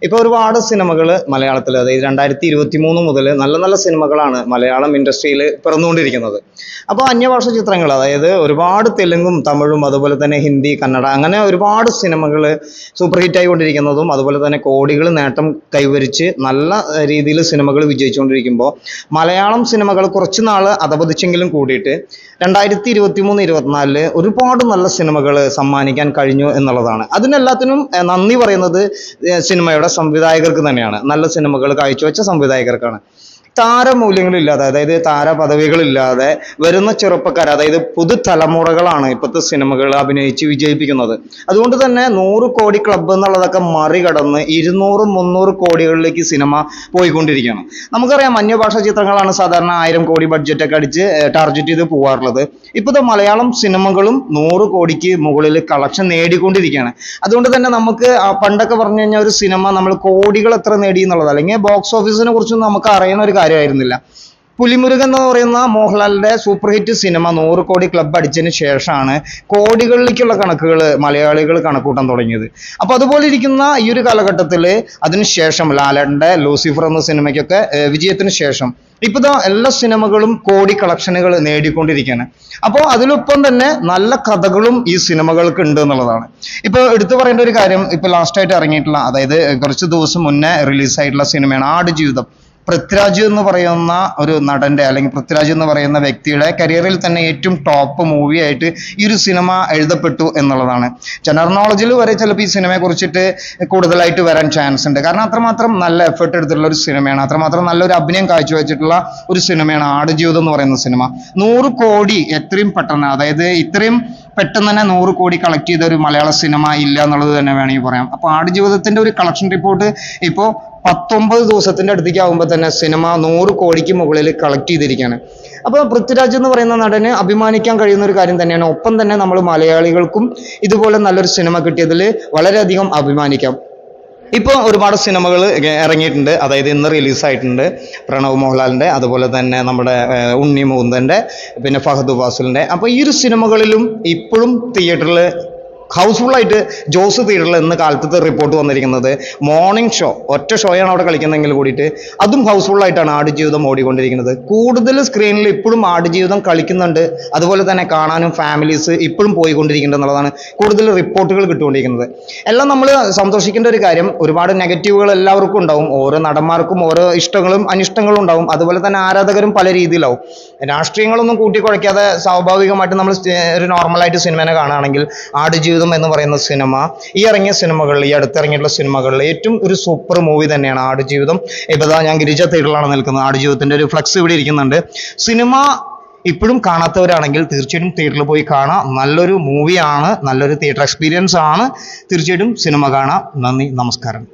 ഇപ്പോൾ ഒരുപാട് സിനിമകൾ മലയാളത്തിൽ, അതായത് 2023 മുതൽ നല്ല നല്ല സിനിമകളാണ് മലയാളം ഇൻഡസ്ട്രിയിൽ പിറന്നുകൊണ്ടിരിക്കുന്നത്. അപ്പോൾ അന്യഭാഷ ചിത്രങ്ങൾ, അതായത് ഒരുപാട് തെലുങ്കും തമിഴും അതുപോലെ തന്നെ ഹിന്ദി, കന്നഡ, അങ്ങനെ ഒരുപാട് സിനിമകൾ സൂപ്പർ ഹിറ്റ് ആയിക്കൊണ്ടിരിക്കുന്നതും അതുപോലെ തന്നെ കോടികൾ നേട്ടം കൈവരിച്ച് നല്ല രീതിയിൽ സിനിമകൾ വിജയിച്ചുകൊണ്ടിരിക്കുമ്പോൾ മലയാളം സിനിമകൾ കുറച്ച് നാൾ അധപതിച്ചെങ്കിലും കൂടിയിട്ട് 2023-24 ഒരുപാട് നല്ല സിനിമകൾ സമ്മാനിക്കാൻ കഴിഞ്ഞു എന്നുള്ളതാണ്. അതിനെല്ലാത്തിനും നന്ദി പറയുന്നത് സിനിമയുടെ സംവിധായകർക്ക് തന്നെയാണ്. നല്ല സിനിമകൾ കാഴ്ചവെച്ച സംവിധായകർക്കാണ്. താരമൂല്യങ്ങളില്ലാതെ, അതായത് താരപദവികളില്ലാതെ വരുന്ന ചെറുപ്പക്കാർ, അതായത് പുതുതലമുറകളാണ് ഇപ്പോഴത്തെ സിനിമകൾ അഭിനയിച്ച് വിജയിപ്പിക്കുന്നത്. അതുകൊണ്ട് തന്നെ 100 കോടി ക്ലബ്ബ് എന്നുള്ളതൊക്കെ മറികടന്ന് 200-300 കോടികളിലേക്ക് സിനിമ പോയിക്കൊണ്ടിരിക്കുകയാണ്. നമുക്കറിയാം, അന്യഭാഷ ചിത്രങ്ങളാണ് സാധാരണ 1000 കോടി ബഡ്ജറ്റൊക്കെ അടിച്ച് ടാർഗറ്റ് ചെയ്ത് പോകാറുള്ളത്. ഇപ്പോഴത്തെ മലയാളം സിനിമകളും 100 കോടിക്ക് മുകളിൽ കളക്ഷൻ നേടിക്കൊണ്ടിരിക്കുകയാണ്. അതുകൊണ്ട് തന്നെ നമുക്ക് പണ്ടൊക്കെ പറഞ്ഞു കഴിഞ്ഞാൽ ഒരു സിനിമ നമ്മൾ കോടികൾ എത്ര നേടി എന്നുള്ളത്, അല്ലെങ്കിൽ ബോക്സ് ഓഫീസിനെ കുറിച്ച് നമുക്ക് അറിയുന്ന ഒരു കാര്യമായിരുന്നില്ല. പുലിമുരുകൻ എന്ന് പറയുന്ന മോഹൻലാലിന്റെ സൂപ്പർ ഹിറ്റ് സിനിമ 100 കോടി ക്ലബ്ബ് അടിച്ചതിന് ശേഷമാണ് കോടികളിലേക്കുള്ള കണക്കുകൾ മലയാളികൾ കണക്കൂട്ടാൻ തുടങ്ങിയത്. അപ്പോൾ അതുപോലെ ഇരിക്കുന്ന ഈ ഒരു കാലഘട്ടത്തിൽ അതിനുശേഷം ലാലേട്ടന്റെ ലൂസിഫർ എന്ന സിനിമയ്ക്കൊക്കെ വിജയത്തിന് ശേഷം ഇപ്പോഴത്തെ എല്ലാ സിനിമകളും കോടി കളക്ഷനുകൾ നേടിക്കൊണ്ടിരിക്കുകയാണ്. അപ്പോൾ അതിലൊപ്പം തന്നെ നല്ല കഥകളും ഈ സിനിമകൾക്ക് ഉണ്ട് എന്നുള്ളതാണ്. ഇപ്പോൾ എടുത്തു പറയേണ്ട ഒരു കാര്യം, ഇപ്പോൾ ലാസ്റ്റായിട്ട് ഇറങ്ങിയിട്ടുള്ള, അതായത് കുറച്ച് ദിവസം മുന്നേ റിലീസായിട്ടുള്ള സിനിമയാണ് ആടുജീവിതം. പൃഥ്വിരാജ് എന്ന് പറയുന്ന ഒരു നടന്റെ, അല്ലെങ്കിൽ പൃഥ്വിരാജ് എന്ന് പറയുന്ന വ്യക്തിയുടെ കരിയറിൽ തന്നെ ഏറ്റവും ടോപ്പ് മൂവി ആയിട്ട് ഈ ഒരു സിനിമ എഴുതപ്പെട്ടു എന്നുള്ളതാണ്. ജനറൽ നോളജിൽ വരെ ചിലപ്പോൾ ഈ സിനിമയെ കുറിച്ചിട്ട് കൂടുതലായിട്ട് വരാൻ ചാൻസ് ഉണ്ട്. കാരണം അത്രമാത്രം നല്ല എഫേർട്ട് എടുത്തിട്ടുള്ള ഒരു സിനിമയാണ്, അത്രമാത്രം നല്ലൊരു അഭിനയം കാഴ്ചവെച്ചിട്ടുള്ള ഒരു സിനിമയാണ് ആടുജീവിതം എന്ന് പറയുന്ന സിനിമ. 100 കോടി എത്രയും പെട്ടെന്ന്, അതായത് ഇത്രയും പെട്ടെന്ന് തന്നെ 100 കോടി കളക്ട് ചെയ്ത ഒരു മലയാള സിനിമ ഇല്ല എന്നുള്ളത് തന്നെ വേണമെങ്കിൽ പറയാം. അപ്പോൾ ആടുജീവിതത്തിന്റെ ഒരു കളക്ഷൻ റിപ്പോർട്ട് ഇപ്പോൾ 19 ദിവസത്തിന്റെ അടുത്തേക്ക് ആകുമ്പോൾ തന്നെ സിനിമ 100 കോടിക്ക് മുകളിൽ കളക്ട് ചെയ്തിരിക്കുകയാണ്. അപ്പോൾ പൃഥ്വിരാജ് എന്ന് പറയുന്ന നടന് അഭിമാനിക്കാൻ കഴിയുന്ന ഒരു കാര്യം തന്നെയാണ്. ഒപ്പം തന്നെ നമ്മൾ മലയാളികൾക്കും ഇതുപോലെ നല്ലൊരു സിനിമ കിട്ടിയതിൽ വളരെയധികം അഭിമാനിക്കാം. ഇപ്പോൾ ഒരുപാട് സിനിമകൾ ഇറങ്ങിയിട്ടുണ്ട്, അതായത് ഇന്ന് റിലീസായിട്ടുണ്ട്. പ്രണവ് മോഹൻലാലിൻ്റെ, അതുപോലെ തന്നെ നമ്മുടെ ഉണ്ണി മുകുന്ദൻ്റെ, പിന്നെ ഫഹദ് ഫാസിലിൻ്റെ. അപ്പോൾ ഈ ഒരു സിനിമകളിലും ഇപ്പോഴും തിയേറ്ററിൽ ഹൗസ്ഫുള്ളായിട്ട് ജോസ് തിയേറ്ററിൽ ഇന്ന് കാലത്തെ റിപ്പോർട്ട് വന്നിരിക്കുന്നത് മോർണിംഗ് ഷോ, ഒറ്റ ഷോയാണ് അവിടെ കളിക്കുന്നതെങ്കിൽ കൂടിയിട്ട് അതും ഹൗസ്ഫുള്ളായിട്ടാണ് ആടുജീവിതം ഓടിക്കൊണ്ടിരിക്കുന്നത്. കൂടുതൽ സ്ക്രീനിൽ ഇപ്പോഴും ആടുജീവിതം കളിക്കുന്നുണ്ട്, അതുപോലെ തന്നെ കാണാനും ഫാമിലീസ് ഇപ്പോഴും പോയിക്കൊണ്ടിരിക്കുന്നുണ്ട് എന്നുള്ളതാണ് കൂടുതൽ റിപ്പോർട്ടുകൾ കിട്ടുകൊണ്ടിരിക്കുന്നത്. എല്ലാം നമ്മൾ സന്തോഷിക്കേണ്ട ഒരു കാര്യം, ഒരുപാട് നെഗറ്റീവുകൾ എല്ലാവർക്കും ഉണ്ടാവും. ഓരോ നടന്മാർക്കും ഓരോ ഇഷ്ടങ്ങളും അനിഷ്ടങ്ങളും ഉണ്ടാവും. അതുപോലെ തന്നെ ആരാധകരും പല രീതിയിലാവും. രാഷ്ട്രീയങ്ങളൊന്നും കൂട്ടിക്കുഴയ്ക്കാതെ സ്വാഭാവികമായിട്ട് നമ്മൾ ഒരു നോർമലായിട്ട് സിനിമനെ കാണുകയാണെങ്കിൽ ആടുജീവിതം എന്ന് പറയുന്ന സിനിമ ഈ ഇറങ്ങിയ സിനിമകളിൽ, ഈ അടുത്തിറങ്ങിയിട്ടുള്ള സിനിമകളിൽ ഏറ്റവും ഒരു സൂപ്പർ മൂവി തന്നെയാണ് ആടുജീവിതം. ഇപ്പോൾ ഞാൻ ഗിരിജ തിയേറ്ററിലാണ് നിൽക്കുന്നത്. ആടുജീവിതത്തിന്റെ ഒരു ഫ്ലക്സ് ഇവിടെ ഇരിക്കുന്നുണ്ട്. സിനിമ ഇപ്പോഴും കാണാത്തവരാണെങ്കിൽ തീർച്ചയായിട്ടും തിയേറ്ററിൽ പോയി കാണാം. നല്ലൊരു മൂവിയാണ്, നല്ലൊരു തിയേറ്റർ എക്സ്പീരിയൻസ് ആണ്. തീർച്ചയായിട്ടും സിനിമ കാണാം. നന്ദി, നമസ്കാരം.